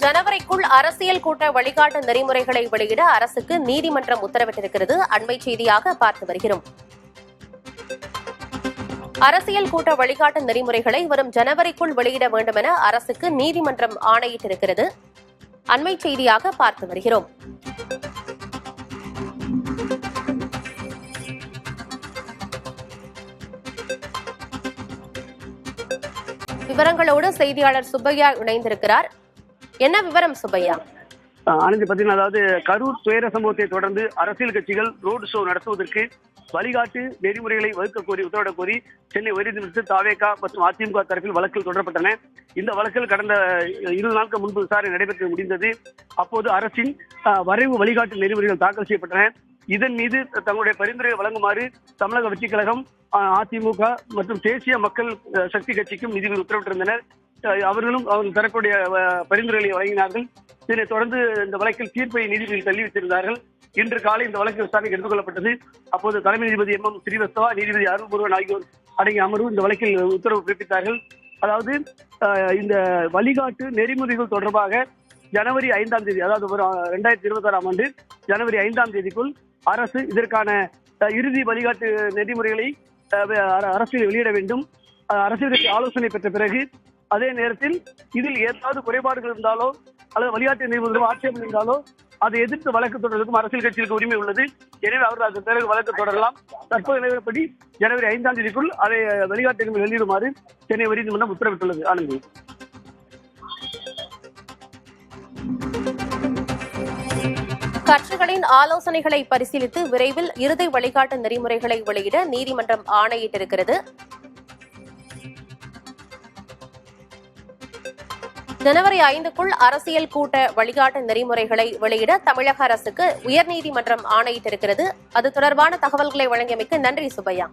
ஜனவரிக்குள் அரசியல் கூட்ட வழிகாட்டு நெறிமுறைகளை வெளியிட அரசுக்கு நீதிமன்றம் உத்தரவிட்டிருக்கிறது. அண்மை செய்தியாக பார்த்து வருகிறோம். அரசியல் கூட்ட வழிகாட்டு நெறிமுறைகளை வரும் ஜனவரிக்குள் வெளியிட வேண்டும் என அரசுக்கு நீதிமன்றம் ஆணையிட்டிருக்கிறது. அண்மை செய்தியாக பார்த்து வருகிறோம். விவரங்களோடு செய்தியாளர் சுப்பையா இணைந்திருக்கிறார். என்ன விவரம் சுப்பையா? ஆனந்தி, பாத்தீங்கன்னா அதாவது கரூர் துயர சம்பவத்தை தொடர்ந்து அரசியல் கட்சிகள் ரோடு ஷோ நடத்துவதற்கு வழிகாட்டு நெறிமுறைகளை வகுக்க கோரி உத்தரவிடக் கோரி சென்னை உயர்நீதிமன்றத்தில் தாவேகா மற்றும் அதிமுக தரப்பில் வழக்குகள் தொடரப்பட்டன. இந்த வழக்கில் கடந்த 20 நாட்கள் முன்பு விசாரணை நடைபெற்று முடிந்தது. அப்போது அரசின் வரைவு வழிகாட்டு நெறிமுறைகள் தாக்கல் செய்யப்பட்டன. இதன் மீது தங்களுடைய பரிந்துரையை வழங்குமாறு தமிழக வெற்றிக் கழகம், அதிமுக மற்றும் தேசிய மக்கள் சக்தி கட்சிக்கும் நீதிபதி உத்தரவிட்டிருந்தனர். அவர்களும் அவர்கள் தரப்புடைய பரிந்துரைகளை வழங்கினார்கள். இதனைத் தொடர்ந்து இந்த வழக்கில் தீர்ப்பை நீதிபதிகள் தள்ளி வைத்திருந்தார்கள். இன்று காலை இந்த வழக்கு விசாரணைக்கு எடுத்துக் கொள்ளப்பட்டது. அப்போது தலைமை நீதிபதி MM ஸ்ரீவஸ்தவா, நீதிபதி அருள்முருகன் ஆகியோர் அடங்கிய அமர்வு இந்த வழக்கில் உத்தரவு பிறப்பித்தார்கள். அதாவது இந்த வழிகாட்டு நெறிமுறைகள் தொடர்பாக ஜனவரி 5ஆம் தேதி, அதாவது 2026ஆம் ஆண்டு ஜனவரி 5ஆம் தேதிக்குள் அரசு இதற்கான இறுதி வழிகாட்டு நெறிமுறைகளை அரசில் வெளியிட வேண்டும். அரசியல் ஆலோசனை பெற்ற பிறகு அதே நேரத்தில் இதில் ஏதாவது குறைபாடுகள் இருந்தாலோ அல்லது வழிகாட்டு நெறிமுறைகள் ஆட்சேபம் இருந்தாலோ அதை எதிர்த்து வழக்கு தொடர்வதற்கும் அரசியல் கட்சிகளுக்கு உரிமை உள்ளது. எனவே அவர்கள் அதன் பிறகு வழக்கு தொடரலாம். தற்போது நிலவரப்படி ஜனவரி 5ஆம் தேதிக்குள் அதை வழிகாட்டு நெறிமுறை வெளியிடுமாறு சென்னை உயர்நீதிமன்றம் உத்தரவிட்டுள்ளது. ஆனந்தி, கட்சிகளின் ஆலோசனைகளை பரிசீலித்து விரைவில் இறுதி வழிகாட்டு நெறிமுறைகளை வெளியிட நீதிமன்றம் ஆணையிட்டிருக்கிறது. ஜனவரி 5க்குள் அரசியல் கூட்ட வழிகாட்டு நெறிமுறைகளை வெளியிட தமிழக அரசுக்கு உயர்நீதிமன்றம் ஆணையிட்டிருக்கிறது. அது தொடர்பான தகவல்களை வழங்கியமைக்கு நன்றி சுப்பையா.